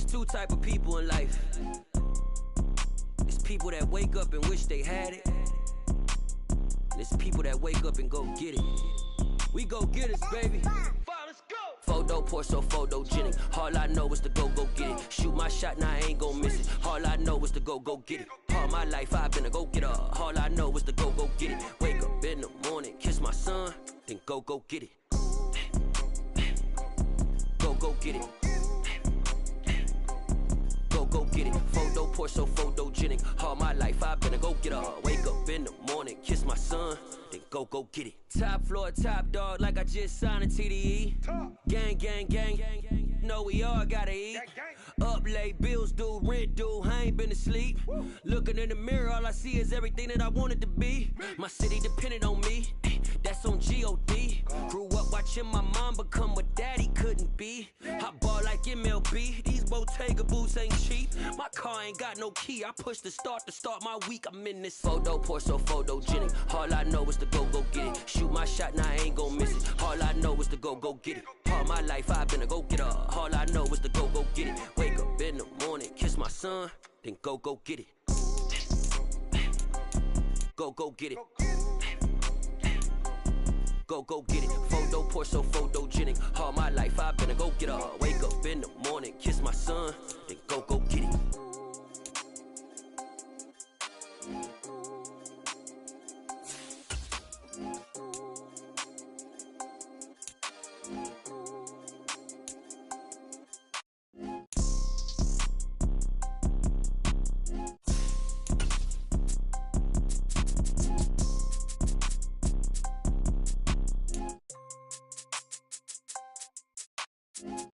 It's two type of people in life. It's people that wake up and wish they had it. And it's people that wake up and go get it. We go get it, baby. Let's go. Photo pour so photogenic. All I know is to go get it. Shoot my shot, now I ain't gon' miss it. All I know is to go get it. All my life I've been a go-getter. All I know is to go get it. Wake up in the morning, kiss my son, then go get it. Go get it. Go get it. Photo pour so photogenic. All my life I've been a go-getter. Wake up in the morning, kiss my son, then go get it. Top floor, top dog, like I just signed a TDE. Gang, gang, gang. Know we all gotta eat. Up late, bills due, rent due, I ain't been asleep. Looking in the mirror, all I see is everything that I wanted to be. My city depended on me, that's on G.O.D. Grew up watching my mom become what daddy couldn't be. I ball like MLB, these Bottega boots ain't cheap. My car ain't got no key, I push the start to start my week. I'm in this photo pour so photogenic. All I know is to go get it. Shoot my shot, now I ain't gon' miss it. All I know is to go get it. All my life I've been a go-getter. All I know is to go get it. Wake up in the morning, kiss my son, then go get it. Go get it. Go get it. Photo pour so photogenic. All my life I've been a go-getter. Wake up in the morning, kiss my son, then go get it.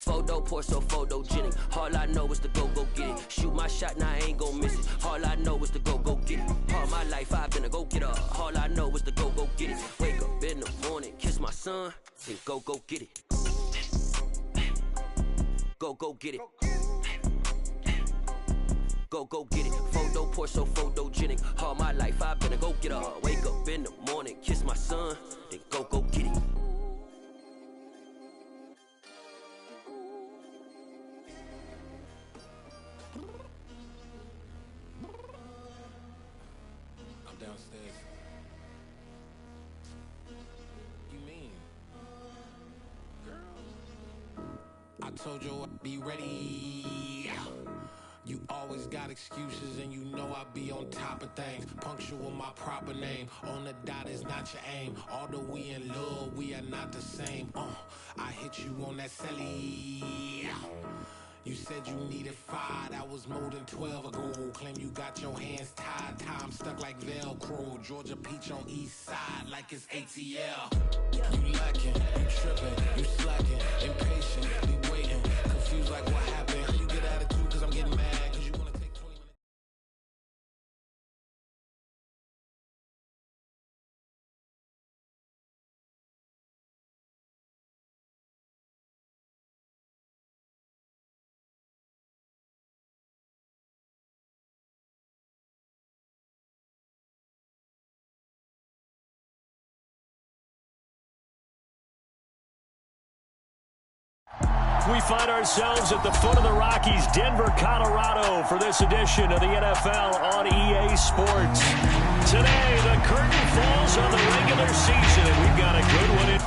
Photo pour so photogenic. All I know is to go get it. Shoot my shot, now I ain't gon' miss it. All I know is to go get it. All my life I've been a go-getter. All I know is to go get it. Wake up in the morning, kiss my son, then go get it. Go get it. Go get it. Photo pour so photogenic. All my life I've been a go-getter. Wake up in the morning, kiss my son, then go get it. Downstairs. You mean? Girl, I told you I'd be ready. You always got excuses and you know I be on top of things. Punctual my proper name. On the dot is not your aim. Although we in love, we are not the same. I hit you on that celly. You said you needed 5, that was more than 12 ago. Claim you got your hands tied, time stuck like Velcro. Georgia Peach on east side like it's ATL. You lacking, you tripping, you slacking, impatient, be waiting, confused like what happened. You get attitude cause I'm getting mad, cause you wanna take 20 minutes. We find ourselves at the foot of the Rockies, Denver, Colorado, for this edition of the NFL on EA Sports. Today, the curtain falls on the regular season, and we've got a good one in.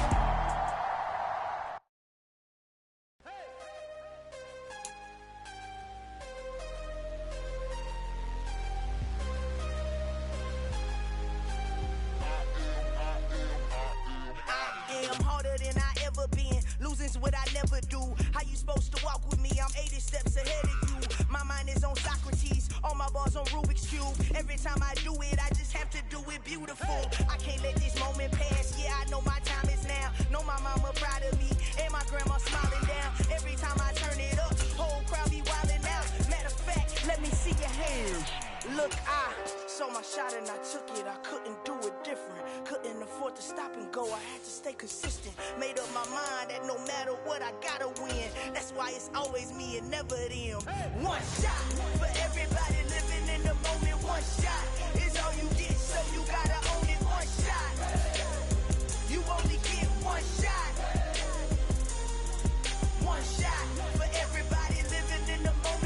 What I never do. How you supposed to walk with me? I'm 80 steps ahead of you. My mind is on Socrates, all my bars on Rubik's Cube. Every time I do it, I just have to do it beautiful. I can't let this moment pass. Yeah, I know my time is now. Know my mama proud of me, and my grandma smiling down. Every time I turn it up, whole crowd be wilding out. Matter of fact, let me see your hands. Look, I saw my shot and I took it. I couldn't do it different. Couldn't afford to stop and go. I had to stay consistent. Made up my mind that no matter what, I gotta win. That's why it's always me and never them. One shot for everybody living in the moment. One shot is all you get, so you gotta own it. One shot. You only get one shot. One shot for everybody living in the moment.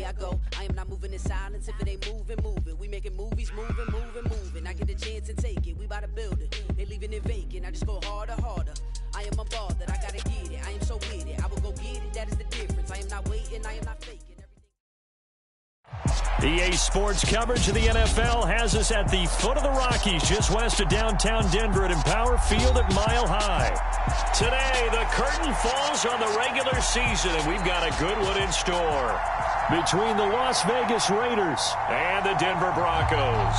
I go. I am not moving in silence. If it ain't moving, move it. We making movies, moving. I get a chance and take it. We bout to build it. They leaving it vacant. I just go harder. I am a ball that I gotta get it. I am so with it. I will go get it. That is the difference. I am not waiting. I am not faking. EA Sports coverage of the NFL has us at the foot of the Rockies, just west of downtown Denver at Empower Field at Mile High. Today, the curtain falls on the regular season, and we've got a good one in store between the Las Vegas Raiders and the Denver Broncos.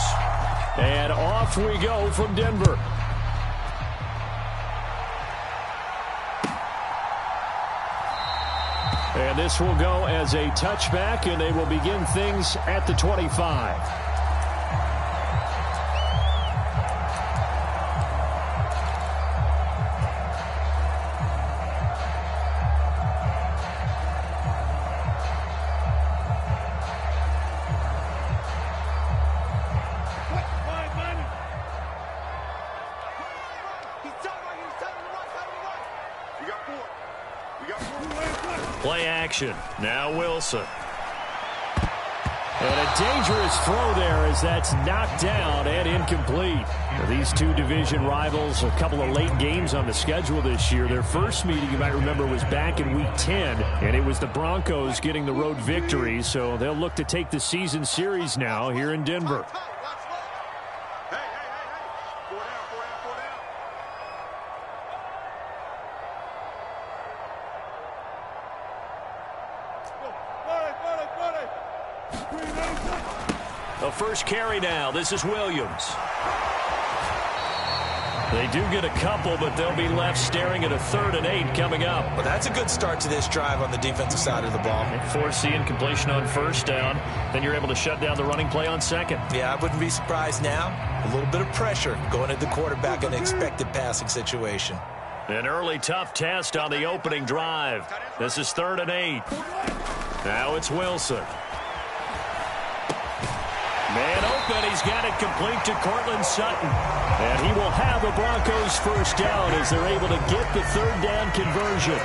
And off we go from Denver. And this will go as a touchback, and they will begin things at the 25. Play action. Now Wilson. And a dangerous throw there as that's knocked down and incomplete. Now, these two division rivals, a couple of late games on the schedule this year. Their first meeting, you might remember, was back in Week 10, and it was the Broncos getting the road victory, so they'll look to take the season series now here in Denver. The first carry now. This is Williams. They do get a couple, but they'll be left staring at a 3rd and 8 coming up. Well, that's a good start to this drive on the defensive side of the ball. Force the incompletion on first down. Then you're able to shut down the running play on second. Yeah, I wouldn't be surprised now. A little bit of pressure going at the quarterback in an expected passing situation. An early tough test on the opening drive. This is 3rd and 8. Now it's Wilson. Man open, he's got it complete to Cortland Sutton. And he will have a Broncos first down as they're able to get the 3rd down conversion.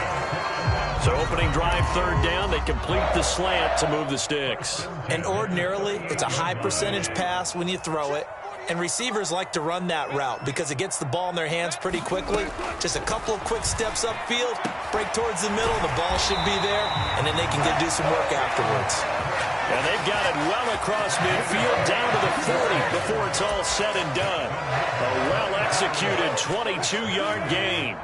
So opening drive 3rd down, they complete the slant to move the sticks. And ordinarily, it's a high percentage pass when you throw it. And receivers like to run that route because it gets the ball in their hands pretty quickly. Just a couple of quick steps upfield, break towards the middle, the ball should be there, and then they can do some work afterwards. And they've got it well across midfield, down to the 40 before it's all said and done. A well-executed 22-yard gain.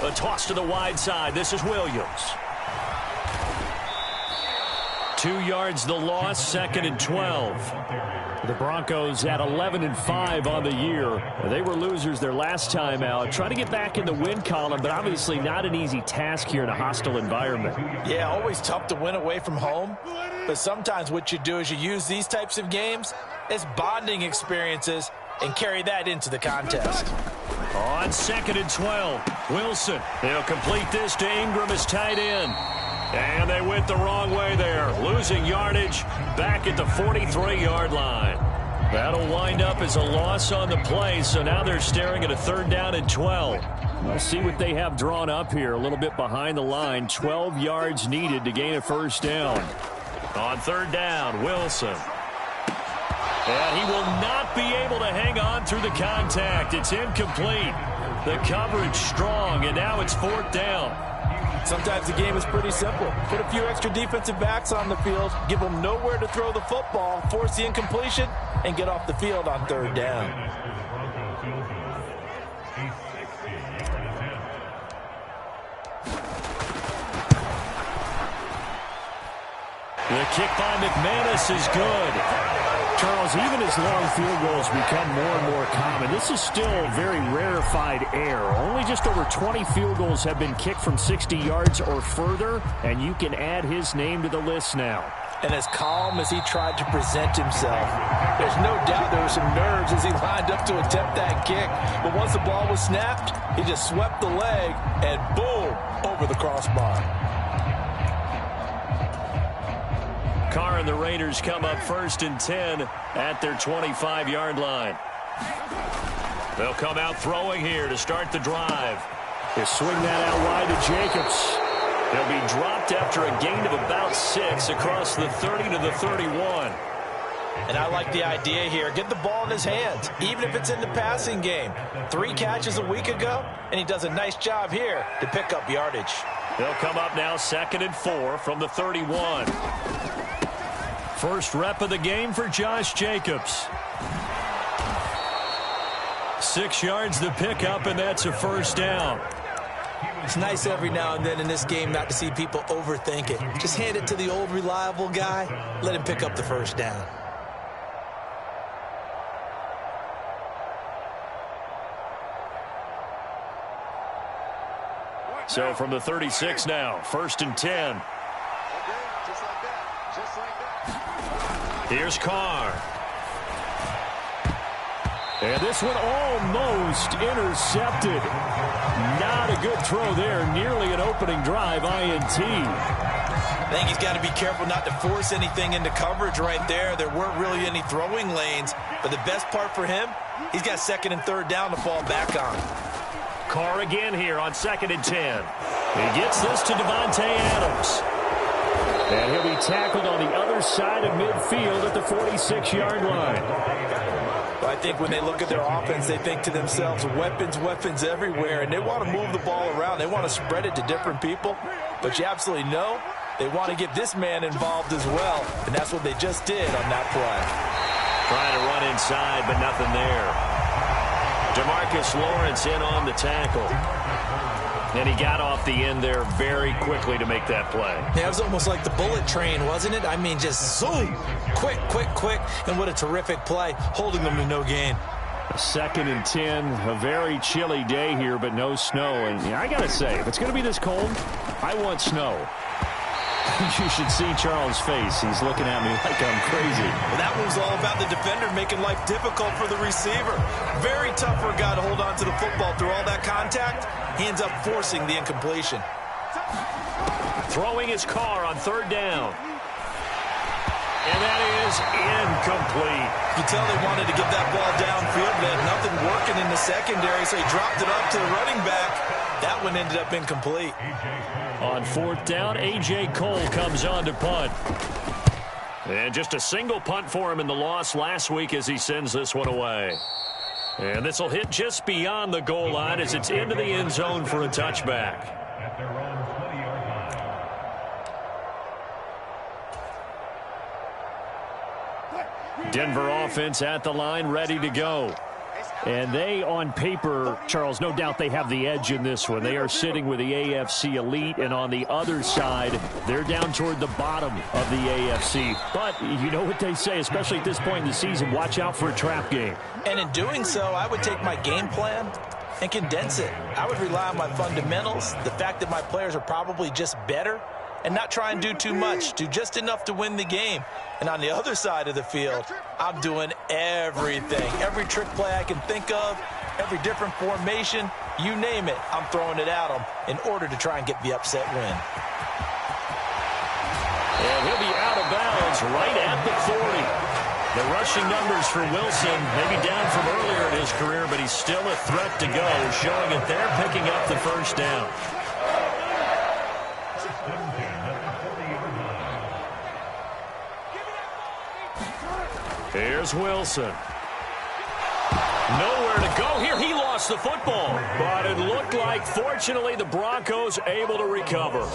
A toss to the wide side. This is Williams. 2 yards the loss, 2nd and 12. The Broncos at 11-5 on the year. They were losers their last time out. Trying to get back in the win column, but obviously not an easy task here in a hostile environment. Yeah, always tough to win away from home. But sometimes what you do is you use these types of games as bonding experiences and carry that into the contest. On 2nd and 12, Wilson. They'll complete this to Ingram as tight end. And they went the wrong way there, losing yardage back at the 43-yard line. That'll wind up as a loss on the play, so now they're staring at a 3rd down and 12. We'll see what they have drawn up here, a little bit behind the line. 12 yards needed to gain a first down. On 3rd down, Wilson. And he will not be able to hang on through the contact. It's incomplete. The coverage strong, and now it's 4th down. Sometimes the game is pretty simple. Put a few extra defensive backs on the field, give them nowhere to throw the football, force the incompletion, and get off the field on 3rd down. The kick by McManus is good. Charles, even as long field goals become more and more common, this is still very rarefied air. Only just over 20 field goals have been kicked from 60 yards or further, and you can add his name to the list now. And as calm as he tried to present himself, there's no doubt there were some nerves as he lined up to attempt that kick. But once the ball was snapped, he just swept the leg and boom, over the crossbar. Carr and the Raiders come up 1st and 10 at their 25-yard line. They'll come out throwing here to start the drive. They swing that out wide to Jacobs. He'll be dropped after a gain of about 6 across the 30 to the 31. And I like the idea here. Get the ball in his hands, even if it's in the passing game. 3 catches a week ago, and he does a nice job here to pick up yardage. They'll come up now 2nd and 4 from the 31. First rep of the game for Josh Jacobs. 6 yards to pick up, and that's a first down. It's nice every now and then in this game not to see people overthink it. Just hand it to the old reliable guy. Let him pick up the first down. So from the 36 now, 1st and 10. Here's Carr. And this one almost intercepted. Not a good throw there. Nearly an opening drive, INT. I think he's got to be careful not to force anything into coverage right there. There weren't really any throwing lanes. But the best part for him, he's got 2nd and 3rd down to fall back on. Carr again here on 2nd and 10. He gets this to Devontae Adams. And he'll be tackled on the other side of midfield at the 46-yard line. I think when they look at their offense, they think to themselves, weapons, weapons everywhere, and they want to move the ball around. They want to spread it to different people, but you absolutely know they want to get this man involved as well, and that's what they just did on that play. Trying to run inside, but nothing there. DeMarcus Lawrence in on the tackle. And he got off the end there very quickly to make that play. Yeah, it was almost like the bullet train, wasn't it? I mean, just zoom, quick, quick, quick, and what a terrific play, holding them to no gain. 2nd and 10, a very chilly day here, but no snow. And I got to say, if it's going to be this cold, I want snow. You should see Charles' face. He's looking at me like I'm crazy. Well, that was all about the defender making life difficult for the receiver. Very tough for a guy to hold on to the football through all that contact. He ends up forcing the incompletion. Throwing his Carr on 3rd down. And that is incomplete. You tell they wanted to get that ball downfield. They had nothing working in the secondary, so he dropped it up to the running back. That one ended up incomplete. On 4th down, A.J. Cole comes on to punt. And just a single punt for him in the loss last week as he sends this one away. And this will hit just beyond the goal line as it's into the end zone for a touchback. Denver offense at the line, ready to go. And they, on paper, Charles, no doubt they have the edge in this one. They are sitting with the AFC elite, and on the other side, they're down toward the bottom of the AFC. But you know what they say, especially at this point in the season, watch out for a trap game. And in doing so, I would take my game plan and condense it. I would rely on my fundamentals, the fact that my players are probably just better, and not try and do too much, do just enough to win the game. And on the other side of the field, I'm doing everything. Every trick play I can think of, every different formation, you name it, I'm throwing it at them in order to try and get the upset win. And he'll be out of bounds right at the 40. The rushing numbers for Wilson, maybe down from earlier in his career, but he's still a threat to go, showing it there, picking up the first down. Here's Wilson. Nowhere to go here. He lost the football. But it looked like, fortunately, the Broncos able to recover.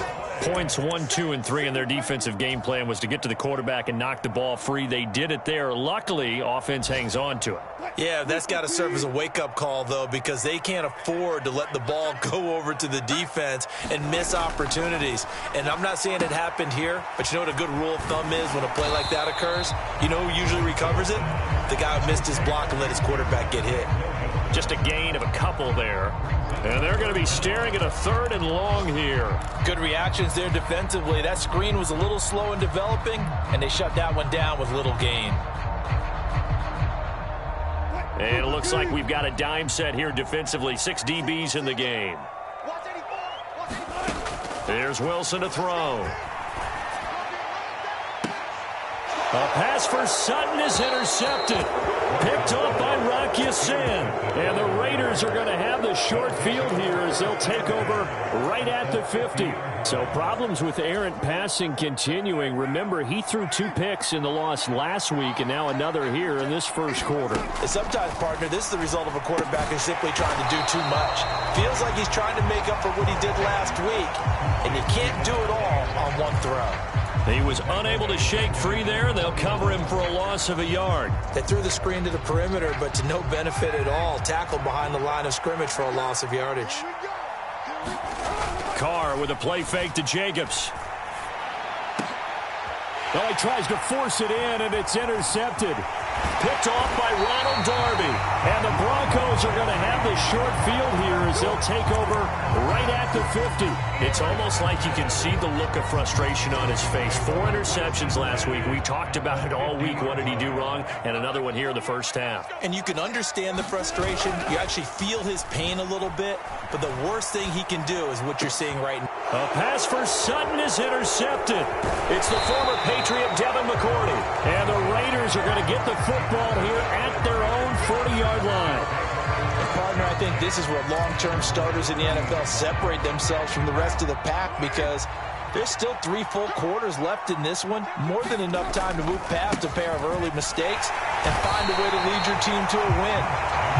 Points 1, 2, and 3 in their defensive game plan was to get to the quarterback and knock the ball free. They did it there. Luckily, offense hangs on to it. Yeah, that's got to serve as a wake-up call, though, because they can't afford to let the ball go over to the defense and miss opportunities. And I'm not saying it happened here, but you know what a good rule of thumb is when a play like that occurs? You know who usually recovers it? The guy who missed his block and let his quarterback get hit. Just a gain of a couple there. And they're going to be staring at a 3rd and long here. Good reactions there defensively. That screen was a little slow in developing, and they shut that one down with little gain. And it looks like we've got a dime set here defensively. 6 DBs in the game. There's Wilson to throw. A pass for Sutton is intercepted. Picked off by you sin. And the Raiders are going to have the short field here as they'll take over right at the 50. So problems with errant passing continuing. Remember, he threw 2 picks in the loss last week and now another here in this first quarter. And sometimes, partner, this is the result of a quarterback who's simply trying to do too much. Feels like he's trying to make up for what he did last week, and you can't do it all on one throw. He was unable to shake free there, and they'll cover him for a loss of a yard. They threw the screen to the perimeter, but to no benefit at all. Tackled behind the line of scrimmage for a loss of yardage. Carr with a play fake to Jacobs. Well, he tries to force it in, and it's intercepted. Picked off by Ronald Darby. And the Broncos are going to have the short field here as they'll take over right at the 50. It's almost like you can see the look of frustration on his face. 4 interceptions last week. We talked about it all week. What did he do wrong? And another one here in the first half. And you can understand the frustration. You actually feel his pain a little bit. But the worst thing he can do is what you're seeing right now. A pass for Sutton is intercepted. It's the former Patriot Devin McCourty. And the Raiders are going to get the football here at their own 40-yard line. And partner, I think this is where long-term starters in the NFL separate themselves from the rest of the pack, because there's still 3 full quarters left in this one. More than enough time to move past a pair of early mistakes and find a way to lead your team to a win.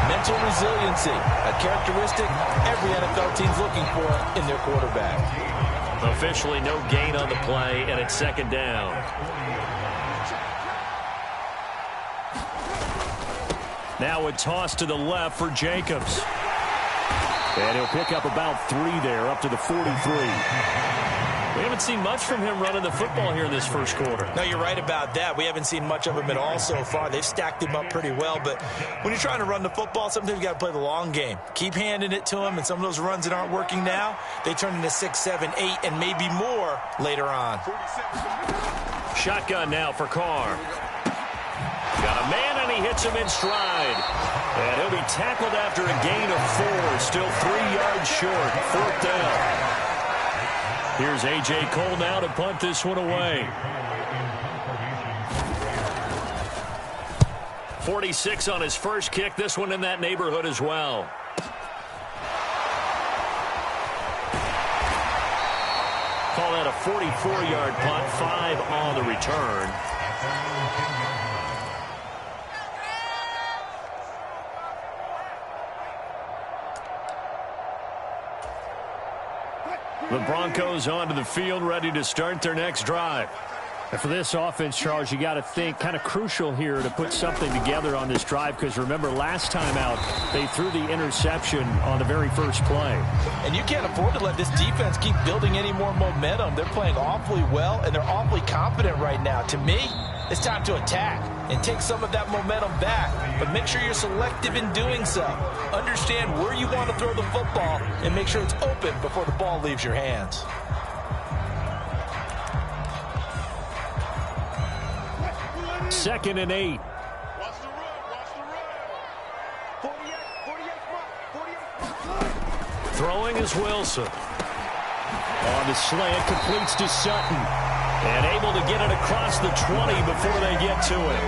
Mental resiliency, a characteristic every NFL team's looking for in their quarterback. Officially no gain on the play, and it's second down. Now a toss to the left for Jacobs. And he'll pick up about 3 there, up to the 43. We haven't seen much from him running the football here in this first quarter. No, you're right about that. We haven't seen much of him at all so far. They've stacked him up pretty well, but when you're trying to run the football, sometimes you got to play the long game. Keep handing it to him, and some of those runs that aren't working now, they turn into 6, 7, 8, and maybe more later on. Shotgun now for Carr. Got a man, and he hits him in stride. And he'll be tackled after a gain of 4. Still 3 yards short. 4th down. Here's A.J. Cole now to punt this one away. 46 on his first kick. This one in that neighborhood as well. Call that a 44-yard punt. 5 on the return. The Broncos onto the field, ready to start their next drive. And for this offense, Charles, you got to think kind of crucial here to put something together on this drive, because remember, last time out, they threw the interception on the very first play. And you can't afford to let this defense keep building any more momentum. They're playing awfully well, and they're awfully confident right now. To me, it's time to attack and take some of that momentum back, but make sure you're selective in doing so. Understand where you want to throw the football and make sure it's open before the ball leaves your hands. Second and 8. Throwing is Wilson. On the slant, completes to Sutton. And able to get it across the 20 before they get to it.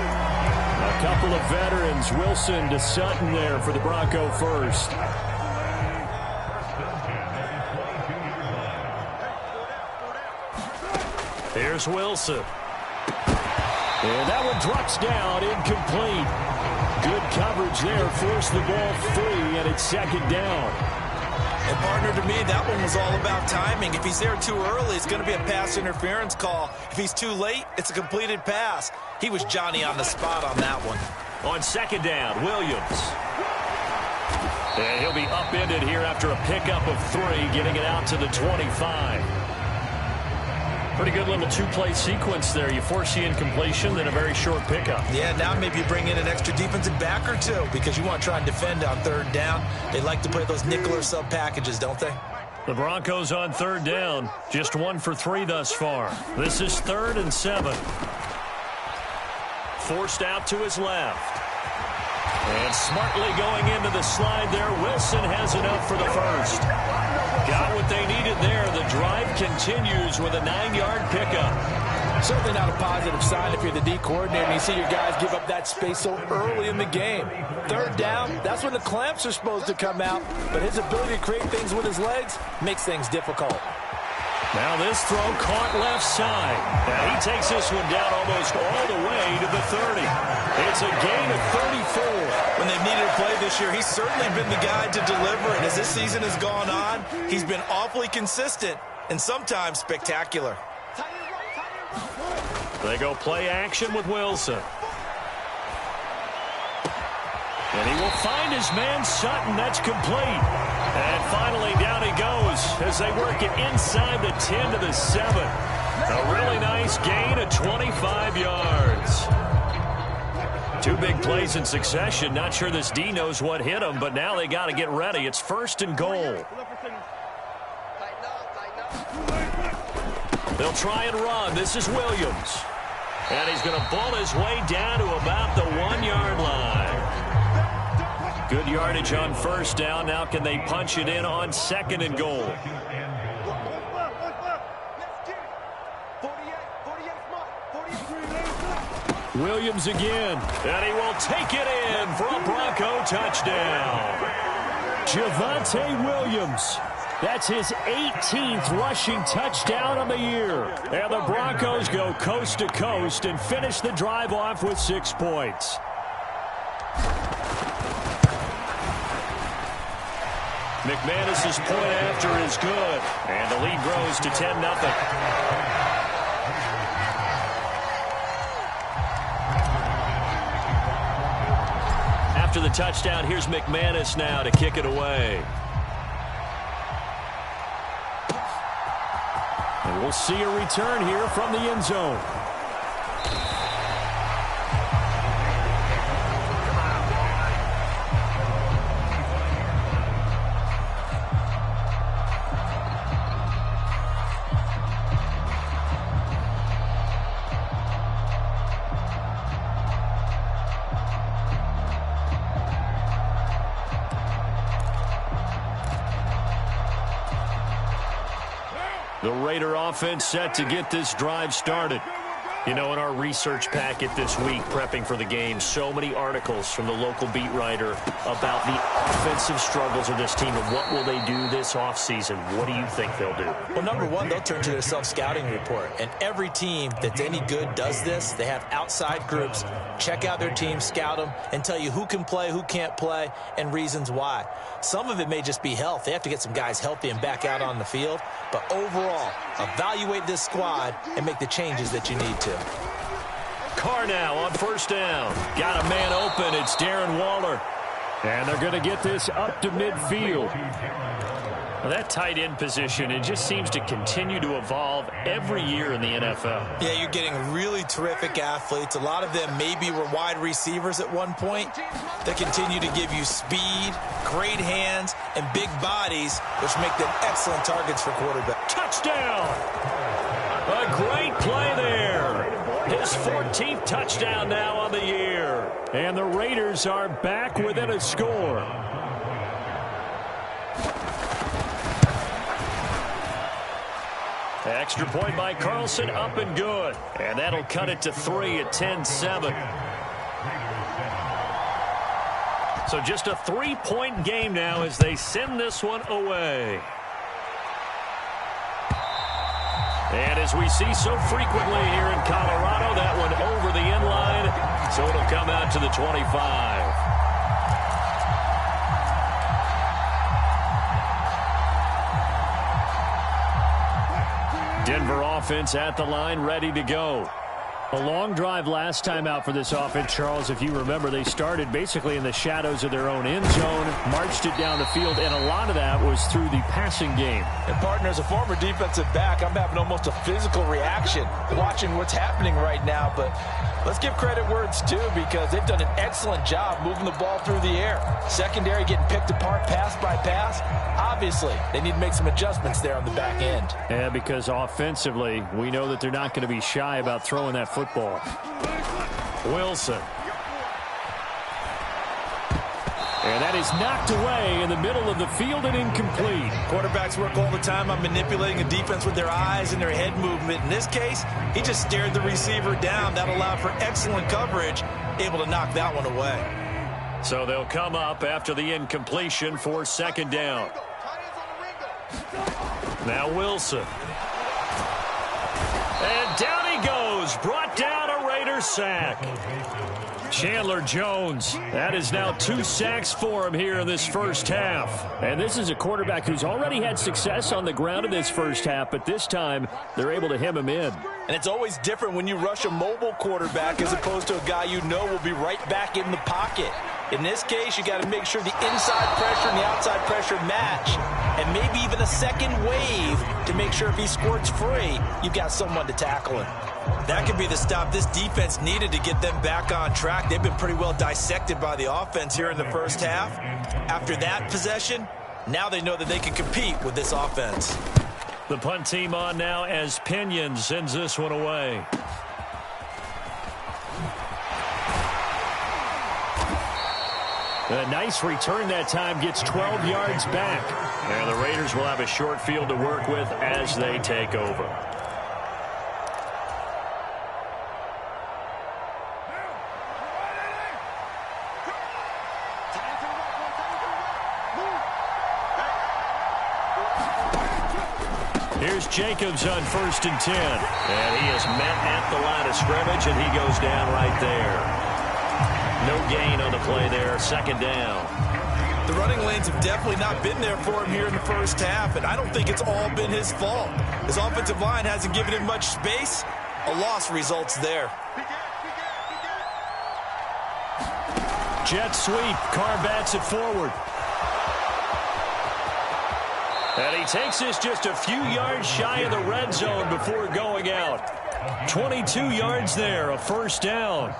A couple of veterans, Wilson to Sutton there for the Bronco first. Here's Wilson. And that one drops down, incomplete. Good coverage there, forced the ball free, and it's second down. And partner, to me, that one was all about timing. If he's there too early, it's going to be a pass interference call. If he's too late, it's a completed pass. He was Johnny on the spot on that one. On second down, Williams. And he'll be upended here after a pickup of 3, getting it out to the 25. Pretty good little 2-play sequence there. You force the incompletion, then a very short pickup. Yeah, now maybe you bring in an extra defensive back or 2 because you want to try and defend on third down. They like to play those nickel or sub packages, don't they? The Broncos on third down. Just 1 for 3 thus far. This is 3rd and 7. Forced out to his left. And smartly going into the slide there. Wilson has enough for the first. Got what they needed there. The drive continues with a 9-yard pickup. Certainly not a positive sign if you're the D coordinator and you see your guys give up that space so early in the game. Third down, that's when the clamps are supposed to come out, but his ability to create things with his legs makes things difficult. Now this throw caught left side. And he takes this one down almost all the way to the 30. It's a gain of 34. When they've needed a play this year, he's certainly been the guy to deliver, and as this season has gone on, he's been awfully consistent and sometimes spectacular. They go play action with Wilson. And he will find his man Sutton. That's complete. And finally down he goes as they work it inside the 10 to the 7. A really nice gain of 25 yards. Two big plays in succession. Not sure this D knows what hit him, but now they got to get ready. It's 1st and goal. They'll try and run. This is Williams. And he's going to ball his way down to about the 1-yard line. Good yardage on 1st down. Now can they punch it in on 2nd and goal? Williams again. And he will take it in for a Bronco touchdown. Javonte Williams. That's his 18th rushing touchdown on the year. And the Broncos go coast to coast and finish the drive off with 6 points. McManus's point after is good. And the lead grows to 10-0. After the touchdown, here's McManus now to kick it away. And we'll see a return here from the end zone. The Raider offense set to get this drive started. You know, in our research packet this week, prepping for the game, so many articles from the local beat writer about the offensive struggles of this team and what will they do this offseason. What do you think they'll do? Well, number one, they'll turn to their self-scouting report. And every team that's any good does this. They have outside groups, check out their team, scout them, and tell you who can play, who can't play, and reasons why. Some of it may just be health. They have to get some guys healthy and back out on the field. But overall, evaluate this squad and make the changes that you need to. Carr now on 1st down. Got a man open. It's Darren Waller. And they're going to get this up to midfield. Well, that tight end position, it just seems to continue to evolve every year in the NFL. Yeah, you're getting really terrific athletes. A lot of them maybe were wide receivers at one point. They continue to give you speed, great hands, and big bodies, which make them excellent targets for quarterback. Touchdown! A great play there. His 14th touchdown now on the year. And the Raiders are back within a score. Extra point by Carlson, up and good. And that'll cut it to 3 at 10-7. So just a 3-point game now as they send this one away. And as we see so frequently here in Colorado, that one over the end line, so it'll come out to the 25. Denver offense at the line, ready to go. A long drive last time out for this offense, Charles. If you remember, they started basically in the shadows of their own end zone, marched it down the field, and a lot of that was through the passing game. And, partner, as a former defensive back, I'm having almost a physical reaction watching what's happening right now. But let's give credit where it's due because they've done an excellent job moving the ball through the air. Secondary getting picked apart pass by pass. Obviously, they need to make some adjustments there on the back end. Yeah, because offensively, we know that they're not going to be shy about throwing that football. Wilson. And that is knocked away in the middle of the field and incomplete. Quarterbacks work all the time on manipulating a defense with their eyes and their head movement. In this case, he just stared the receiver down. That allowed for excellent coverage, able to knock that one away. So they'll come up after the incompletion for second down. Now Wilson. And down he goes. Brought down a Raider sack. Chandler Jones. That is now 2 sacks for him here in this first half. And this is a quarterback who's already had success on the ground in this first half, but this time they're able to hem him in. And it's always different when you rush a mobile quarterback as opposed to a guy you know will be right back in the pocket. In this case, you got to make sure the inside pressure and the outside pressure match, and maybe even a second wave to make sure if he squirts free, you've got someone to tackle him. That could be the stop this defense needed to get them back on track. They've been pretty well dissected by the offense here in the first half. After that possession, now they know that they can compete with this offense. The punt team on now as Pinion sends this one away. A nice return that time, gets 12 yards back. And the Raiders will have a short field to work with as they take over. Here's Jacobs on 1st and 10. And he is met at the line of scrimmage, and he goes down right there. No gain on the play there, second down. The running lanes have definitely not been there for him here in the first half, and I don't think it's all been his fault. His offensive line hasn't given him much space. A loss results there. Jet sweep. Carr bats it forward. And he takes this just a few yards shy of the red zone before going out. 22 yards there, a first down.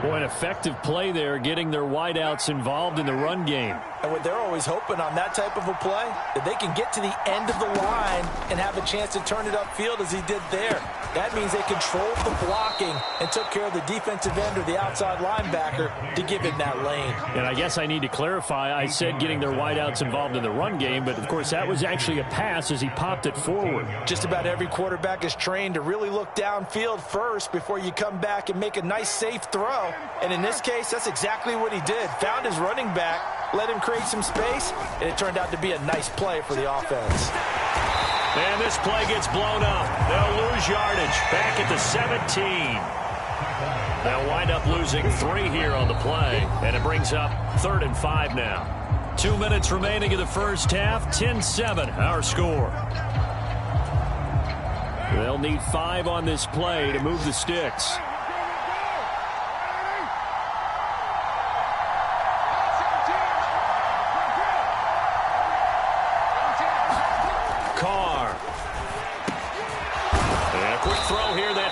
Boy, an effective play there, getting their wideouts involved in the run game. And what they're always hoping on that type of a play, that they can get to the end of the line and have a chance to turn it upfield as he did there. That means they controlled the blocking and took care of the defensive end or the outside linebacker to give him that lane. And I guess I need to clarify, I said getting their wideouts involved in the run game, but of course that was actually a pass as he popped it forward. Just about every quarterback is trained to really look downfield first before you come back and make a nice safe throw. And in this case, that's exactly what he did. Found his running back, let him create some space, and it turned out to be a nice play for the offense. And this play gets blown up. They'll lose yardage back at the 17. They'll wind up losing 3 here on the play, and it brings up 3rd and 5 now. 2 minutes remaining in the first half, 10-7 our score. They'll need 5 on this play to move the sticks.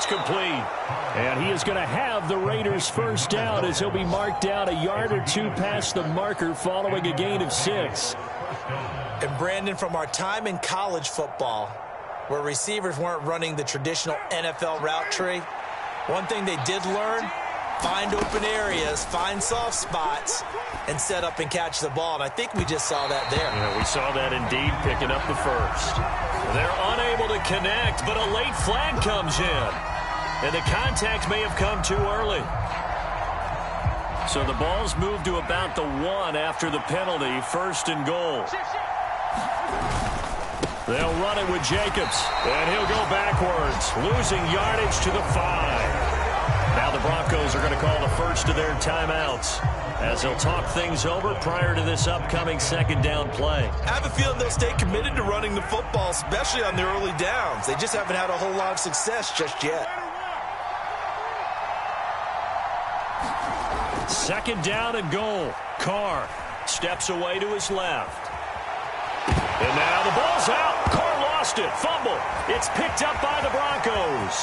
Complete. And he is going to have the Raiders first down as he'll be marked down a yard or 2 past the marker following a gain of 6. And Brandon, from our time in college football, where receivers weren't running the traditional NFL route tree, one thing they did learn, find open areas, find soft spots, and set up and catch the ball. And I think we just saw that there. Yeah, we saw that indeed, picking up the first. They're unable to connect, but a late flag comes in. And the contact may have come too early. So the ball's moved to about the 1 after the penalty, 1st and goal. They'll run it with Jacobs, and he'll go backwards, losing yardage to the 5. Now the Broncos are going to call the first of their timeouts as they'll talk things over prior to this upcoming second down play. I have a feeling they'll stay committed to running the football, especially on their early downs. They just haven't had a whole lot of success just yet. Second down and goal. Carr steps away to his left. And now the ball's out. Carr lost it. Fumble. It's picked up by the Broncos.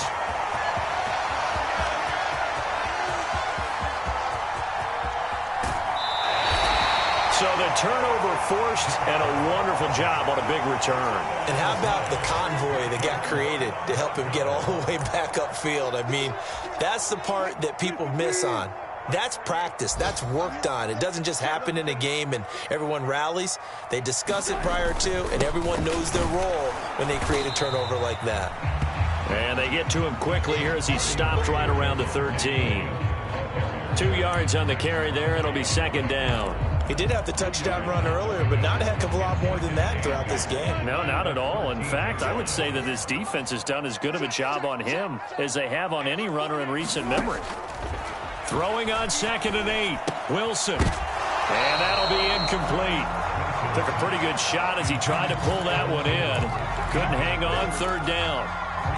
So the turnover forced, and a wonderful job on a big return. And how about the convoy that got created to help him get all the way back upfield? I mean, that's the part that people miss on. That's practice. That's worked on. It doesn't just happen in a game and everyone rallies. They discuss it prior to, and everyone knows their role when they create a turnover like that. And they get to him quickly here as he's stopped right around the 13. 2 yards on the carry there. It'll be second down. He did have the touchdown run earlier, but not a heck of a lot more than that throughout this game. No, not at all. In fact, I would say that this defense has done as good of a job on him as they have on any runner in recent memory. Throwing on 2nd and 8. Wilson. And that'll be incomplete. Took a pretty good shot as he tried to pull that one in. Couldn't hang on, 3rd down.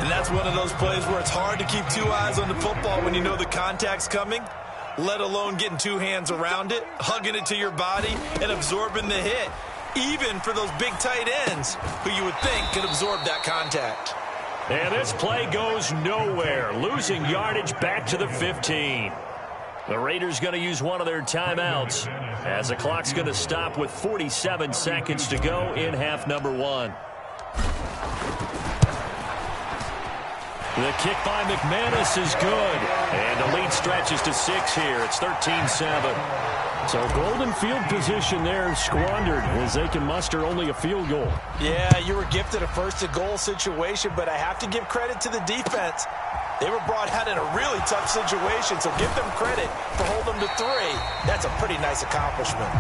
And that's one of those plays where it's hard to keep 2 eyes on the football when you know the contact's coming, let alone getting 2 hands around it, hugging it to your body, and absorbing the hit, even for those big tight ends who you would think could absorb that contact. And this play goes nowhere, losing yardage back to the 15. The Raiders going to use one of their timeouts as the clock's going to stop with 47 seconds to go in half number 1. The kick by McManus is good. And the lead stretches to 6 here. It's 13-7. So golden field position there squandered as they can muster only a field goal. Yeah, you were gifted a first-and-goal situation, but I have to give credit to the defense. They were brought out in a really tough situation, so give them credit for holding them to 3. That's a pretty nice accomplishment.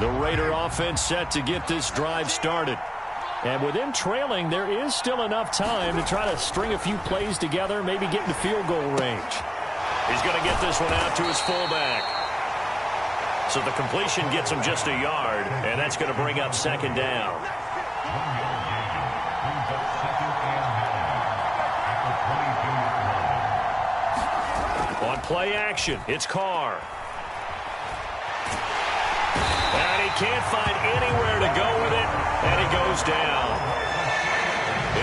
The Raider offense set to get this drive started. And with them trailing, there is still enough time to try to string a few plays together, maybe get into field goal range. He's going to get this one out to his fullback. So the completion gets him just a yard, and that's going to bring up 2nd down. On play action, it's Carr. And he can't find anywhere to go with it, and it goes down.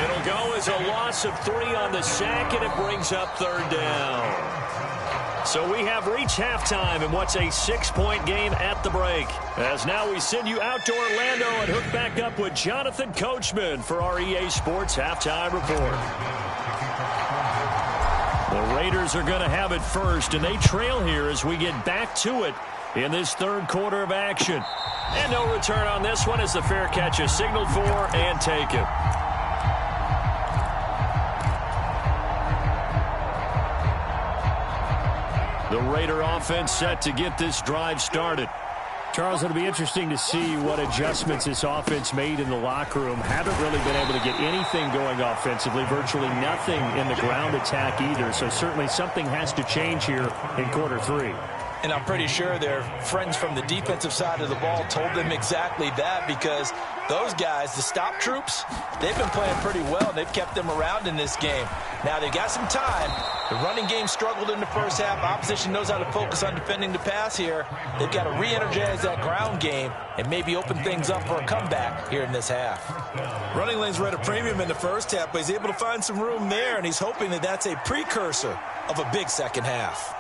It'll go as a loss of 3 on the sack, and it brings up 3rd down. So we have reached halftime in what's a 6-point game at the break. As now we send you out to Orlando and hook back up with Jonathan Coachman for our EA Sports Halftime Report. The Raiders are going to have it first, and they trail here as we get back to it in this 3rd quarter of action. And no return on this one as the fair catch is signaled for and taken. The Raider offense set to get this drive started. Charles, it'll be interesting to see what adjustments this offense made in the locker room. Haven't really been able to get anything going offensively, virtually nothing in the ground attack either. So certainly something has to change here in quarter 3. And I'm pretty sure their friends from the defensive side of the ball told them exactly that, because those guys, the stop troops, they've been playing pretty well. They've kept them around in this game. Now they've got some time. The running game struggled in the first half. Opposition knows how to focus on defending the pass here. They've got to re-energize that ground game and maybe open things up for a comeback here in this half. Running lanes were at a premium in the first half, but he's able to find some room there, and he's hoping that that's a precursor of a big second half.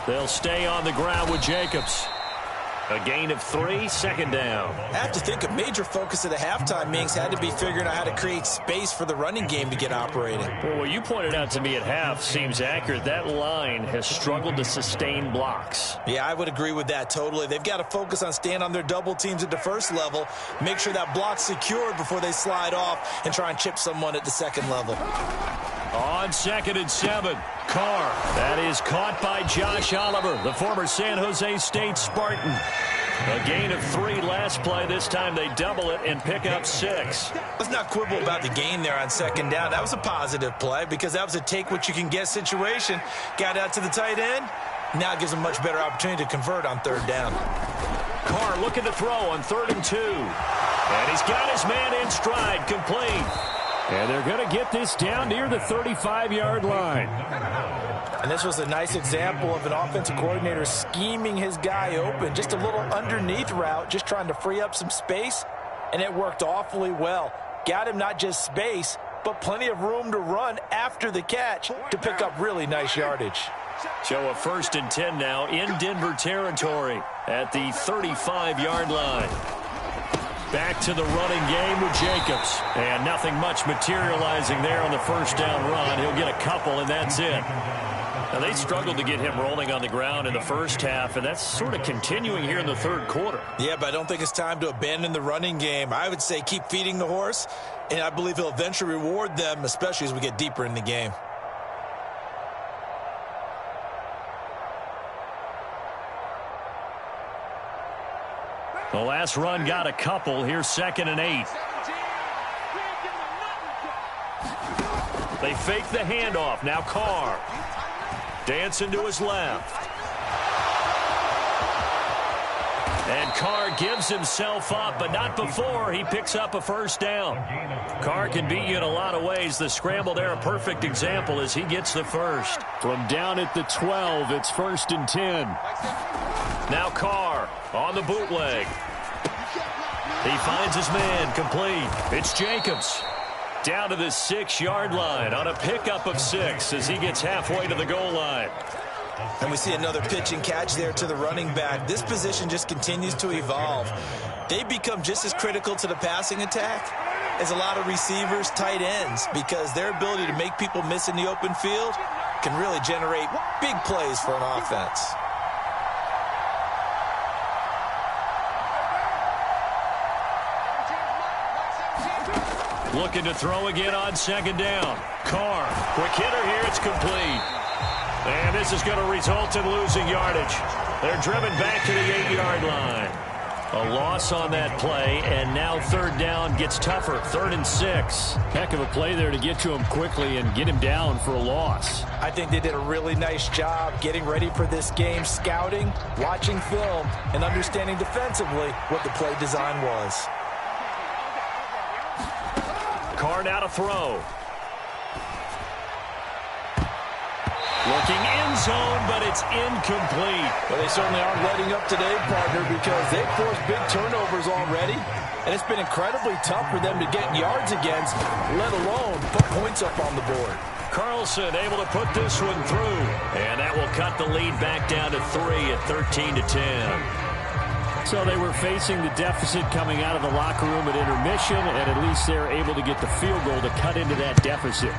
They'll stay on the ground with Jacobs. A gain of 3, 2nd down. I have to think a major focus of the halftime meetings had to be figuring out how to create space for the running game to get operating. Well, what you pointed out to me at half seems accurate. That line has struggled to sustain blocks. Yeah, I would agree with that totally. They've got to focus on staying on their double teams at the first level, make sure that block's secured before they slide off and try and chip someone at the second level. On 2nd and 7, Carr. That is caught by Josh Oliver, the former San Jose State Spartan. A gain of 3 last play. This time they double it and pick up 6. Let's not quibble about the gain there on 2nd down. That was a positive play because that was a take-what-you-can-get situation. Got out to the tight end. Now it gives them a much better opportunity to convert on 3rd down. Carr looking to throw on 3rd and 2. And he's got his man in stride, complete. And they're going to get this down near the 35-yard line. And this was a nice example of an offensive coordinator scheming his guy open. Just a little underneath route, just trying to free up some space, and it worked awfully well. Got him not just space, but plenty of room to run after the catch to pick up really nice yardage. So a 1st and 10 now in Denver territory at the 35-yard line. Back to the running game with Jacobs. And nothing much materializing there on the first down run. He'll get a couple, and that's it. Now, they struggled to get him rolling on the ground in the first half, and that's sort of continuing here in the third quarter. Yeah, but I don't think it's time to abandon the running game. I would say keep feeding the horse, and I believe he'll eventually reward them, especially as we get deeper in the game. The last run got a couple. Here's 2nd and 8. They fake the handoff. Now Carr. Dancing to his left. And Carr gives himself up, but not before he picks up a first down. Carr can beat you in a lot of ways. The scramble there, a perfect example as he gets the first. From down at the 12, it's 1st and 10. Now Carr on the bootleg. He finds his man, complete. It's Jacobs. Down to the 6-yard line on a pickup of 6 as he gets halfway to the goal line. And we see another pitch and catch there to the running back. This position just continues to evolve. They become just as critical to the passing attack as a lot of receivers, tight ends, because their ability to make people miss in the open field can really generate big plays for an offense. Looking to throw again on 2nd down. Carr, quick hitter here, it's complete. And this is going to result in losing yardage. They're driven back to the 8-yard line. A loss on that play, and now 3rd down gets tougher. 3rd and 6. Heck of a play there to get to him quickly and get him down for a loss. I think they did a really nice job getting ready for this game, scouting, watching film, and understanding defensively what the play design was. Carr now to throw. Looking end zone, but it's incomplete. Well, they certainly aren't letting up today, partner, because they've forced big turnovers already, and it's been incredibly tough for them to get yards against, let alone put points up on the board. Carlson able to put this one through, and that will cut the lead back down to 3 at 13-10. So they were facing the deficit coming out of the locker room at intermission, and at least they're able to get the field goal to cut into that deficit.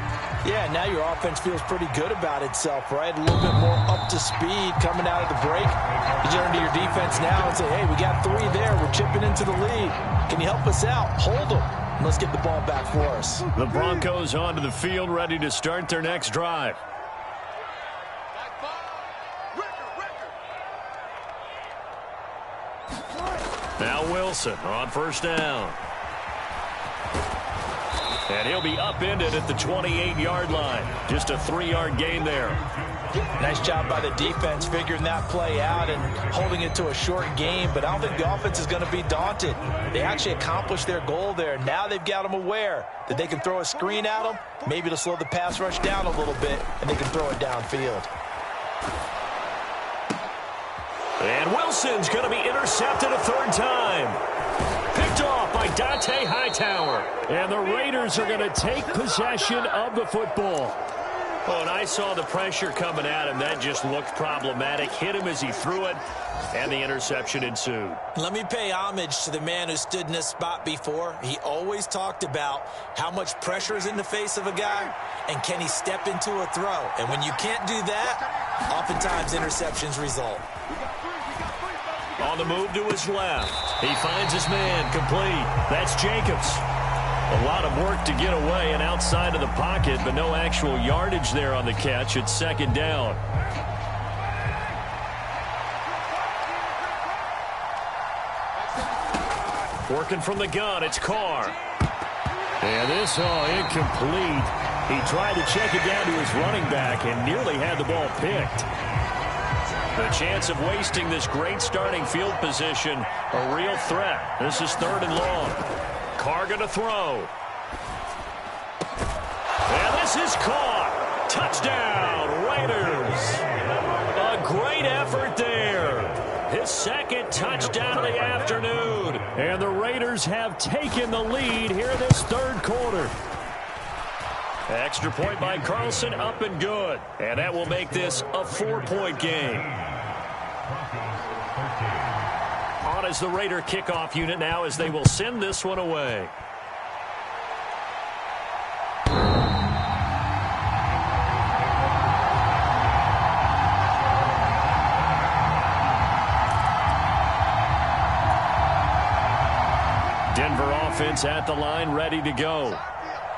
Yeah, now your offense feels pretty good about itself, right? A little bit more up to speed coming out of the break. You turn to your defense now and say, hey, we got 3 there. We're chipping into the lead. Can you help us out? Hold them. Let's get the ball back for us. The Broncos onto the field, ready to start their next drive. Now Wilson on 1st down. And he'll be upended at the 28-yard line. Just a 3-yard gain there. Nice job by the defense figuring that play out and holding it to a short game, but I don't think the offense is going to be daunted. They actually accomplished their goal there. Now they've got them aware that they can throw a screen at them, maybe to slow the pass rush down a little bit, and they can throw it downfield. And Wilson's going to be intercepted a 3rd time. Picked off by Dante Hightower. And the Raiders are going to take possession of the football. Oh, and I saw the pressure coming at him. That just looked problematic. Hit him as he threw it, and the interception ensued. Let me pay homage to the man who stood in this spot before. He always talked about how much pressure is in the face of a guy, and can he step into a throw. And when you can't do that, oftentimes interceptions result. On the move to his left. He finds his man, complete. That's Jacobs. A lot of work to get away and outside of the pocket, but no actual yardage there on the catch. It's 2nd down. Working from the gun, it's Carr. And this, incomplete. He tried to check it down to his running back and nearly had the ball picked. The chance of wasting this great starting field position, a real threat. This is 3rd and long. Carr going to throw. And this is caught. Touchdown, Raiders. A great effort there. His 2nd touchdown of the afternoon. And the Raiders have taken the lead here in this 3rd quarter. Extra point by Carlson, up and good. And that will make this a 4-point game. On as the Raider kickoff unit now as they will send this one away. Denver offense at the line, ready to go.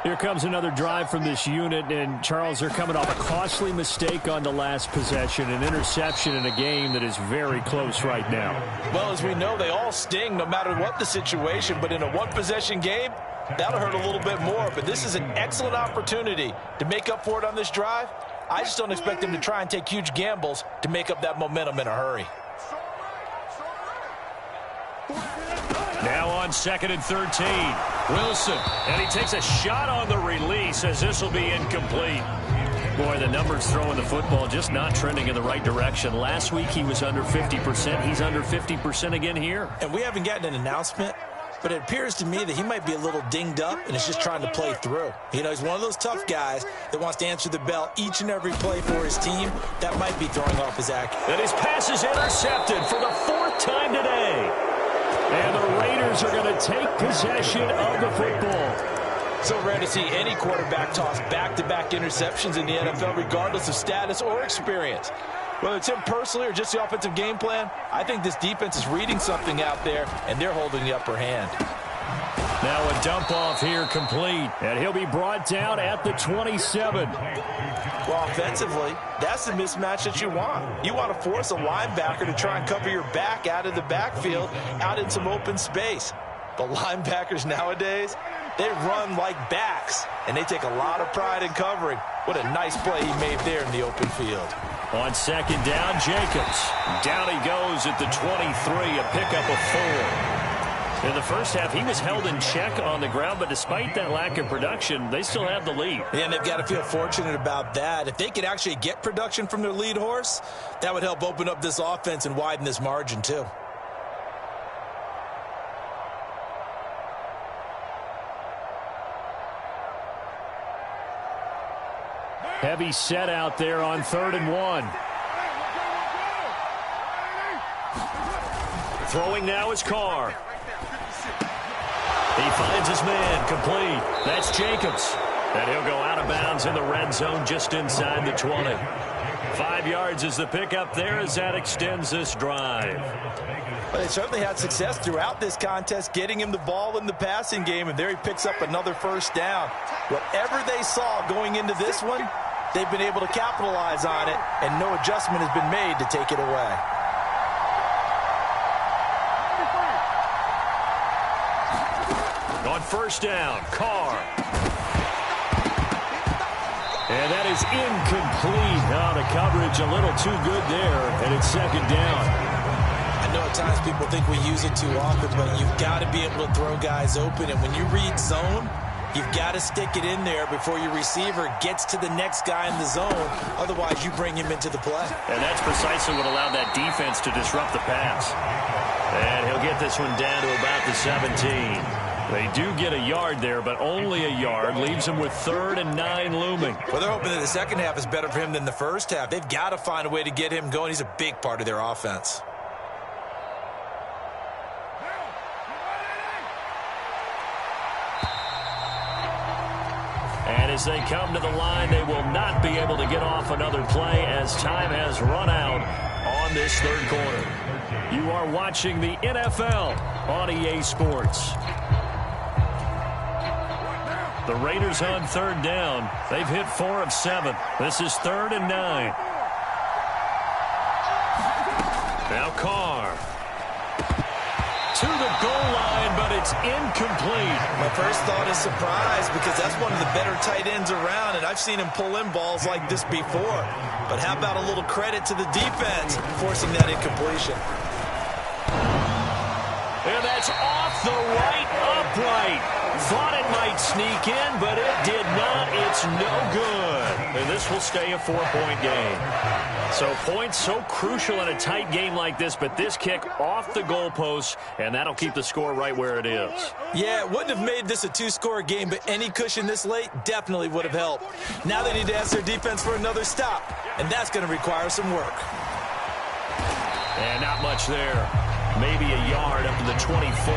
Here comes another drive from this unit, and Charles, they're coming off a costly mistake on the last possession, an interception in a game that is very close right now. Well, as we know, they all sting no matter what the situation, but in a one-possession game, that'll hurt a little bit more. But this is an excellent opportunity to make up for it on this drive. I just don't expect them to try and take huge gambles to make up that momentum in a hurry. Now on 2nd and 13. Wilson, and he takes a shot on the release as this will be incomplete. Boy, the numbers throwing the football just not trending in the right direction. Last week he was under 50%. He's under 50% again here. And we haven't gotten an announcement, but it appears to me that he might be a little dinged up and is just trying to play through. You know, he's one of those tough guys that wants to answer the bell each and every play for his team. That might be throwing off his accuracy. And his pass is intercepted for the 4th time today. And the Raiders are going to take possession of the football. So rare to see any quarterback toss back-to-back interceptions in the NFL, regardless of status or experience. Whether it's him personally or just the offensive game plan, I think this defense is reading something out there, and they're holding the upper hand. Now a dump off here complete, and he'll be brought down at the 27. Well, offensively, that's the mismatch that you want. You want to force a linebacker to try and cover your back out of the backfield, out in some open space. But linebackers nowadays, they run like backs, and they take a lot of pride in covering. What a nice play he made there in the open field. On 2nd down, Jacobs. Down he goes at the 23, a pickup of 4. In the first half, he was held in check on the ground, but despite that lack of production, they still have the lead. And they've got to feel fortunate about that. If they could actually get production from their lead horse, that would help open up this offense and widen this margin too. Heavy set out there on 3rd and 1. Throwing now is Carr. He finds his man, complete. That's Jacobs. And he'll go out of bounds in the red zone just inside the 20. 5 yards is the pickup there as that extends this drive. Well, they certainly had success throughout this contest, getting him the ball in the passing game, and there he picks up another 1st down. Whatever they saw going into this one, they've been able to capitalize on it, and no adjustment has been made to take it away. On 1st down, Carr. And that is incomplete. Now the coverage a little too good there, and it's 2nd down. I know at times people think we use it too often, but you've got to be able to throw guys open. And when you read zone, you've got to stick it in there before your receiver gets to the next guy in the zone. Otherwise, you bring him into the play. And that's precisely what allowed that defense to disrupt the pass. And he'll get this one down to about the 17. They do get a yard there, but only a yard. Leaves him with 3rd and 9 looming. Well, they're hoping that the second half is better for him than the first half. They've got to find a way to get him going. He's a big part of their offense. And as they come to the line, they will not be able to get off another play as time has run out on this 3rd quarter. You are watching the NFL on EA Sports. The Raiders on 3rd down. They've hit 4 of 7. This is 3rd and 9. Now Carr. To the goal line, but it's incomplete. My first thought is surprise because that's one of the better tight ends around, and I've seen him pull in balls like this before. But how about a little credit to the defense forcing that incompletion? And that's off the right upright. Thought it might sneak in, but it did not. It's no good. and this will stay a 4-point game. So points so crucial in a tight game like this, but this kick off the goalpost, and that'll keep the score right where it is. Yeah, it wouldn't have made this a 2-score game, but any cushion this late definitely would have helped. Now they need to ask their defense for another stop, and that's going to require some work. And not much there. Maybe a yard up to the 24.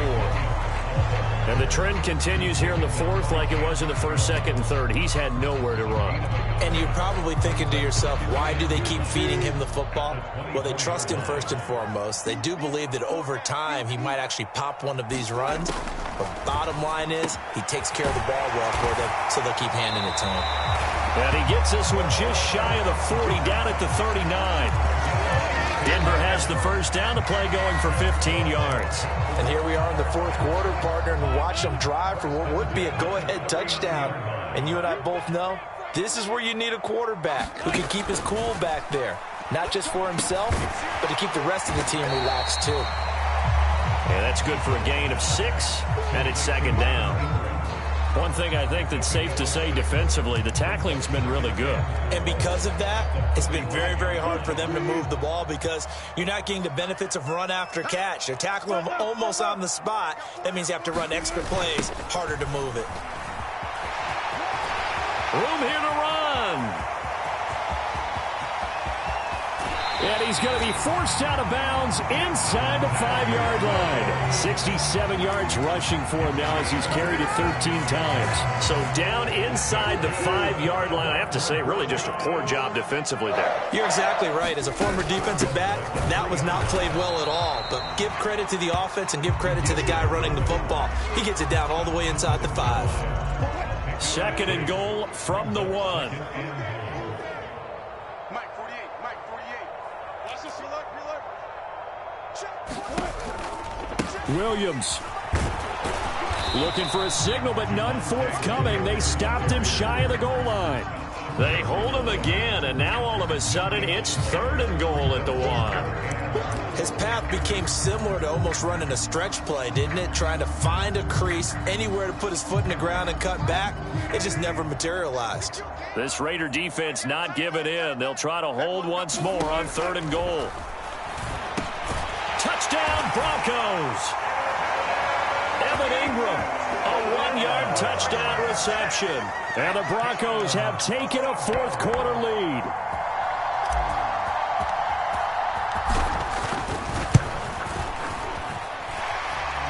And the trend continues here in the fourth like it was in the first, second, and third. He's had nowhere to run. And you're probably thinking to yourself, why do they keep feeding him the football? Well, they trust him first and foremost. They do believe that over time he might actually pop one of these runs. But bottom line is he takes care of the ball well for them, so they'll keep handing it to him. And he gets this one just shy of the 40, down at the 39. Denver has the first down, the play going for 15 yards. And here we are in the fourth quarter, partner, and watch them drive for what would be a go-ahead touchdown. And you and I both know this is where you need a quarterback who can keep his cool back there. Not just for himself, but to keep the rest of the team relaxed too. And that's good for a gain of 6, and it's second down. One thing I think that's safe to say defensively, the tackling's been really good. And because of that, it's been very, very hard for them to move the ball because you're not getting the benefits of run after catch. They're tackling them almost on the spot. That means you have to run extra plays, harder to move it. Room here to run. And he's going to be forced out of bounds inside the 5-yard line. 67 yards rushing for him now as he's carried it 13 times. So down inside the 5-yard line. I have to say, really just a poor job defensively there. You're exactly right. As a former defensive back, that was not played well at all. But give credit to the offense and give credit to the guy running the football. He gets it down all the way inside the 5. Second and goal from the 1. Williams looking for a signal, but none forthcoming. They stopped him shy of the goal line. They hold him again, and now all of a sudden it's third and goal at the 1. His path became similar to almost running a stretch play, didn't it? Trying to find a crease, anywhere to put his foot in the ground and cut back. It just never materialized. This Raider defense not giving in. They'll try to hold once more on third and goal. Touchdown, Broncos. Evan Ingram, a 1-yard touchdown reception. And the Broncos have taken a fourth quarter lead.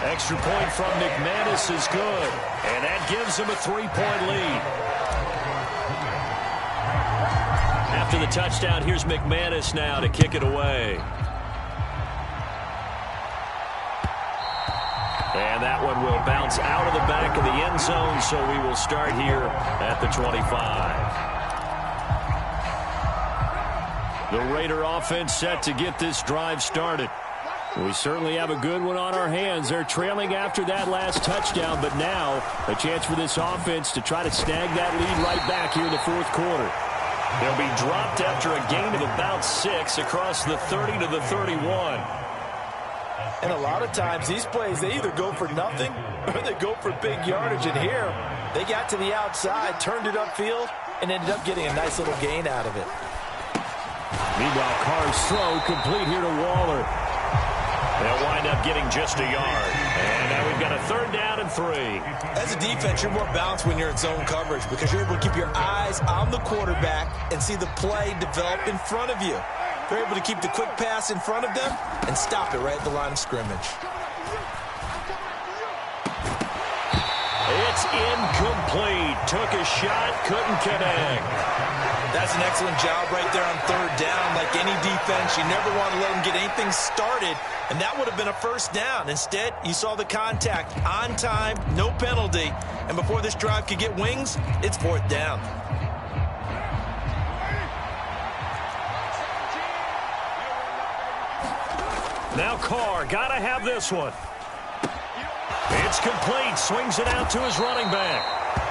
Extra point from McManus is good. And that gives him a 3-point lead. After the touchdown, here's McManus now to kick it away. And that one will bounce out of the back of the end zone, so we will start here at the 25. The Raider offense set to get this drive started. We certainly have a good one on our hands. They're trailing after that last touchdown, but now a chance for this offense to try to snag that lead right back here in the fourth quarter. They'll be dropped after a gain of about 6 across the 30 to the 31. And a lot of times these plays, they either go for nothing or they go for big yardage. And here, they got to the outside, turned it upfield, and ended up getting a nice little gain out of it. Meanwhile, Carr's throw complete here to Waller. They'll wind up getting just a yard. And now we've got a third down and 3. As a defense, you're more balanced when you're in zone coverage because you're able to keep your eyes on the quarterback and see the play develop in front of you. They're able to keep the quick pass in front of them and stop it right at the line of scrimmage. It's incomplete. Took a shot, couldn't connect. That's an excellent job right there on third down. Like any defense, you never want to let them get anything started, and that would have been a first down. Instead, you saw the contact on time, no penalty, and before this drive could get wings, it's fourth down. Now Carr, gotta have this one. It's complete, swings it out to his running back.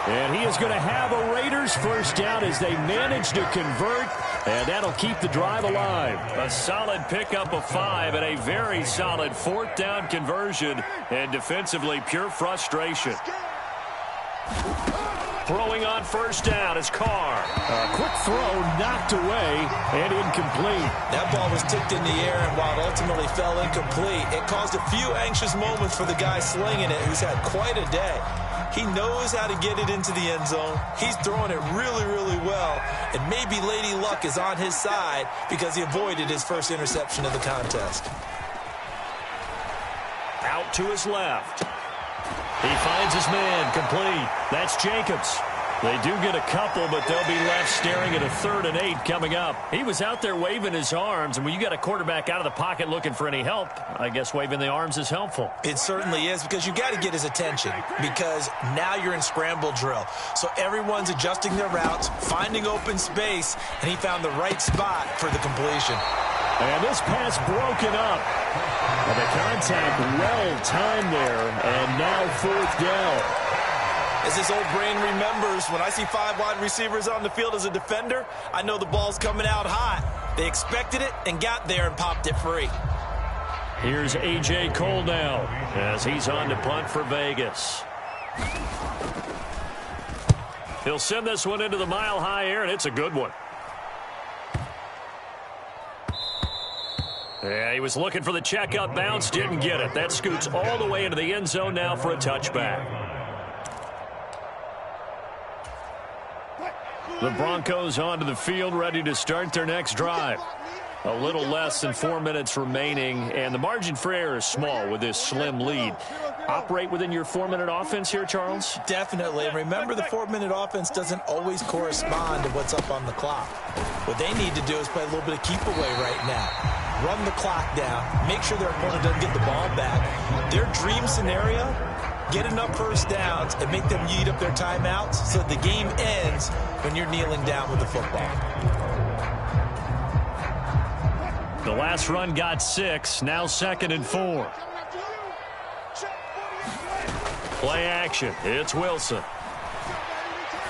And he is going to have a Raiders first down as they manage to convert, and that'll keep the drive alive. A solid pickup of 5 and a very solid fourth down conversion, and defensively pure frustration. Throwing on first down is Carr. A quick throw knocked away and incomplete. That ball was tipped in the air, and while it ultimately fell incomplete, it caused a few anxious moments for the guy slinging it, who's had quite a day. He knows how to get it into the end zone. He's throwing it really, really well, and maybe Lady Luck is on his side because he avoided his first interception of the contest. Out to his left. He finds his man, complete. That's Jacobs. They do get a couple, but they'll be left staring at a 3rd and 8 coming up. He was out there waving his arms, and when you got a quarterback out of the pocket looking for any help, I guess waving the arms is helpful. It certainly is, because you got to get his attention, because now you're in scramble drill. So everyone's adjusting their routes, finding open space, and he found the right spot for the completion. And this pass broken up. And the contact well timed there, and now 4th down. As his old brain remembers, when I see 5 wide receivers on the field as a defender, I know the ball's coming out hot. They expected it and got there and popped it free. Here's A.J. Cole now as he's on to punt for Vegas. He'll send this one into the mile-high air, and it's a good one. Yeah, he was looking for the checkup bounce, didn't get it. That scoots all the way into the end zone now for a touchback. The Broncos onto the field, ready to start their next drive. A little less than 4 minutes remaining, and the margin for error is small with this slim lead. Operate within your 4-minute offense here, Charles? Definitely. And remember, the 4-minute offense doesn't always correspond to what's up on the clock. What they need to do is play a little bit of keep away right now. Run the clock down. Make sure their opponent doesn't get the ball back. Their dream scenario, get enough first downs and make them eat up their timeouts so that the game ends when you're kneeling down with the football. The last run got 6, now 2nd and 4. Play action, it's Wilson.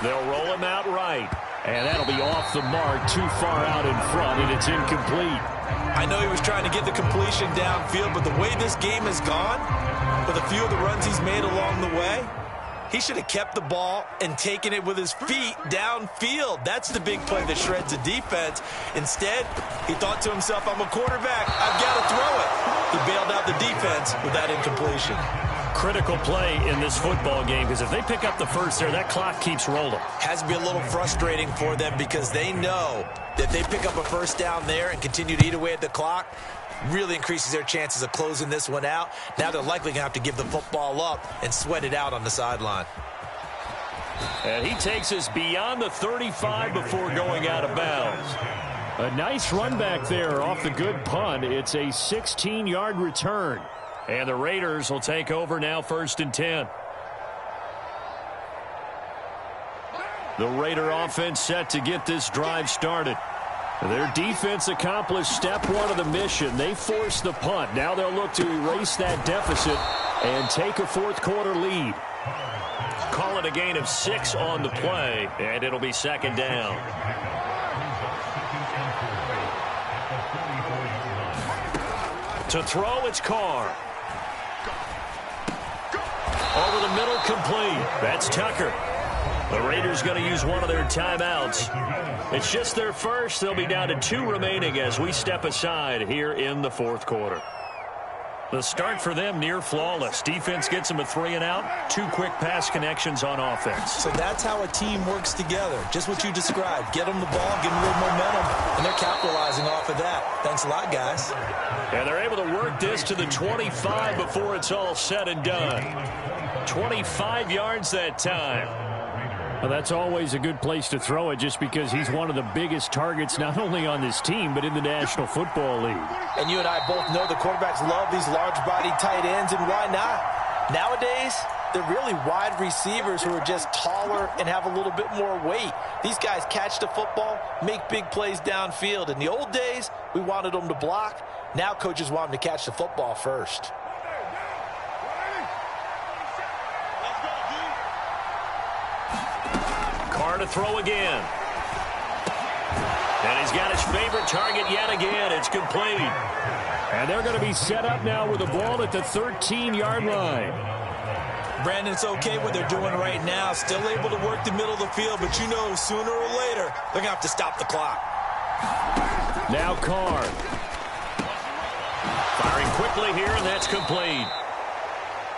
They'll roll him out right, and that'll be off the mark, too far out in front, and it's incomplete. I know he was trying to get the completion downfield, but the way this game has gone, with a few of the runs he's made along the way, he should have kept the ball and taken it with his feet downfield. That's the big play that shreds the defense. Instead, he thought to himself, I'm a quarterback, I've got to throw it. He bailed out the defense with that incompletion. Critical play in this football game, because if they pick up the first there, that clock keeps rolling. Has to be a little frustrating for them, because they know that they pick up a first down there and continue to eat away at the clock, really increases their chances of closing this one out. Now they're likely going to have to give the football up and sweat it out on the sideline. And he takes us beyond the 35 before going out of bounds. A nice run back there off the good punt. It's a 16-yard return. And the Raiders will take over now, 1st and 10. The Raider offense set to get this drive started. Their defense accomplished step 1 of the mission. They forced the punt. Now they'll look to erase that deficit and take a 4th quarter lead. Call it a gain of 6 on the play, and it'll be 2nd down. To throw, it's Carr. Over the middle, complete. That's Tucker. The Raiders going to use one of their timeouts. It's just their first. They'll be down to 2 remaining as we step aside here in the 4th quarter. The start for them near flawless. Defense gets them a 3 and out. 2 quick pass connections on offense. So that's how a team works together. Just what you described. Get them the ball, give them a little momentum, and they're capitalizing off of that. Thanks a lot, guys. And they're able to work this to the 25 before it's all said and done. 25 yards that time. Well, that's always a good place to throw it, just because he's one of the biggest targets not only on this team but in the National Football League. And you and I both know the quarterbacks love these large-bodied tight ends, and why not? Nowadays, they're really wide receivers who are just taller and have a little bit more weight. These guys catch the football, make big plays downfield. In the old days, we wanted them to block. Now coaches want them to catch the football first. Carr to throw again. And he's got his favorite target yet again. It's complete. And they're going to be set up now with the ball at the 13-yard line. Brandon, it's okay what they're doing right now. Still able to work the middle of the field, but you know sooner or later they're going to have to stop the clock. Now Carr. Firing quickly here, and that's complete.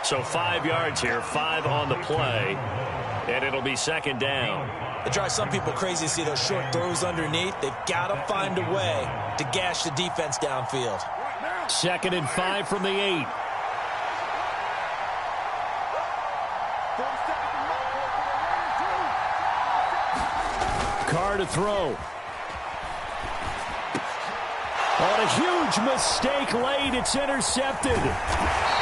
So 5 yards here, 5 on the play, and it'll be second down. It drives some people crazy to see those short throws underneath. They've got to find a way to gash the defense downfield. 2nd and 5 from the 8. Carr to throw. On a huge mistake late, it's intercepted.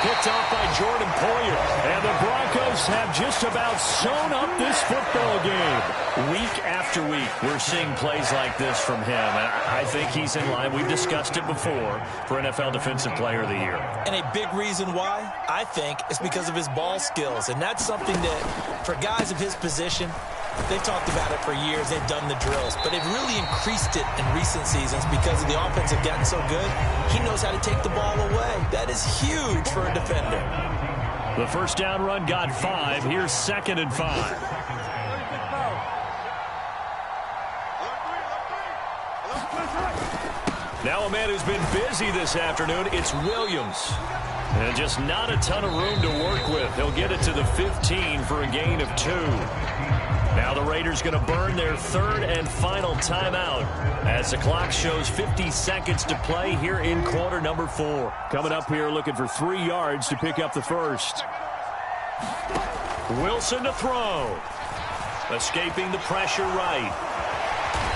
Picked off by Jordan Poyer. And the Broncos have just about sewn up this football game. Week after week, we're seeing plays like this from him. And I think he's in line. We've discussed it before for NFL Defensive Player of the Year. And a big reason why, I think, is because of his ball skills. And that's something that, for guys of his position, they've talked about it for years. They've done the drills. But they've really increased it in recent seasons because of the offense have gotten so good. He knows how to take the ball away. That is huge for a defender. The first down run got 5. Here's 2nd and 5. Now a man who's been busy this afternoon, it's Williams. And just not a ton of room to work with. He'll get it to the 15 for a gain of 2. Now the Raiders going to burn their 3rd and final timeout as the clock shows 50 seconds to play here in quarter number 4. Coming up here looking for 3 yards to pick up the first. Wilson to throw. Escaping the pressure right.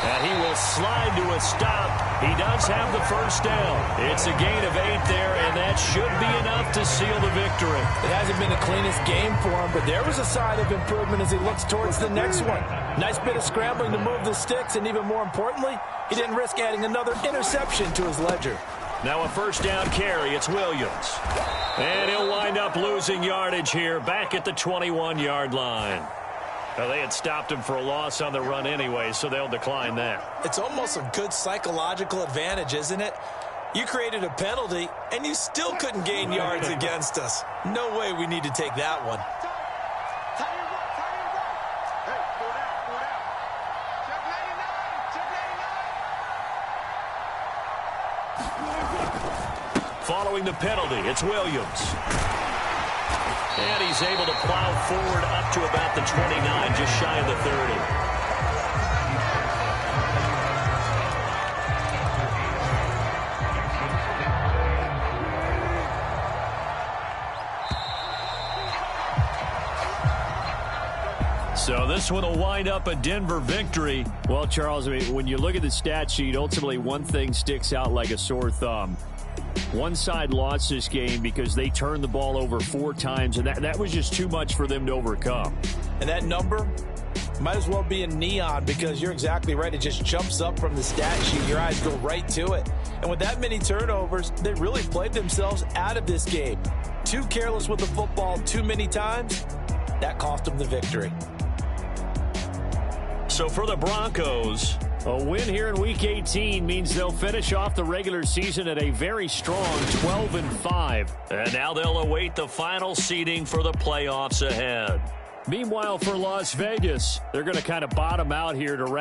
And he will slide to a stop. He does have the first down. It's a gain of 8 there, and that should be enough to seal the victory. It hasn't been the cleanest game for him, but there was a sign of improvement as he looks towards the next one. Nice bit of scrambling to move the sticks, and even more importantly, he didn't risk adding another interception to his ledger. Now a first down carry. It's Williams. And he'll wind up losing yardage here back at the 21-yard line. Well, they had stopped him for a loss on the run anyway, so they'll decline that. It's almost a good psychological advantage, isn't it? You created a penalty, and you still couldn't gain yards against us. No way we need to take that one. Following the penalty, it's Williams. And he's able to plow forward up to about the 29, just shy of the 30. So this one will wind up a Denver victory. Well, Charles, I mean, when you look at the stat sheet, ultimately one thing sticks out like a sore thumb. One side lost this game because they turned the ball over 4 times, and that was just too much for them to overcome. And that number might as well be in neon because you're exactly right. It just jumps up from the stat sheet. Your eyes go right to it. And with that many turnovers, they really played themselves out of this game. Too careless with the football too many times. That cost them the victory. So for the Broncos, a win here in Week 18 means they'll finish off the regular season at a very strong 12-5. And now they'll await the final seeding for the playoffs ahead. Meanwhile, for Las Vegas, they're going to kind of bottom out here to wrap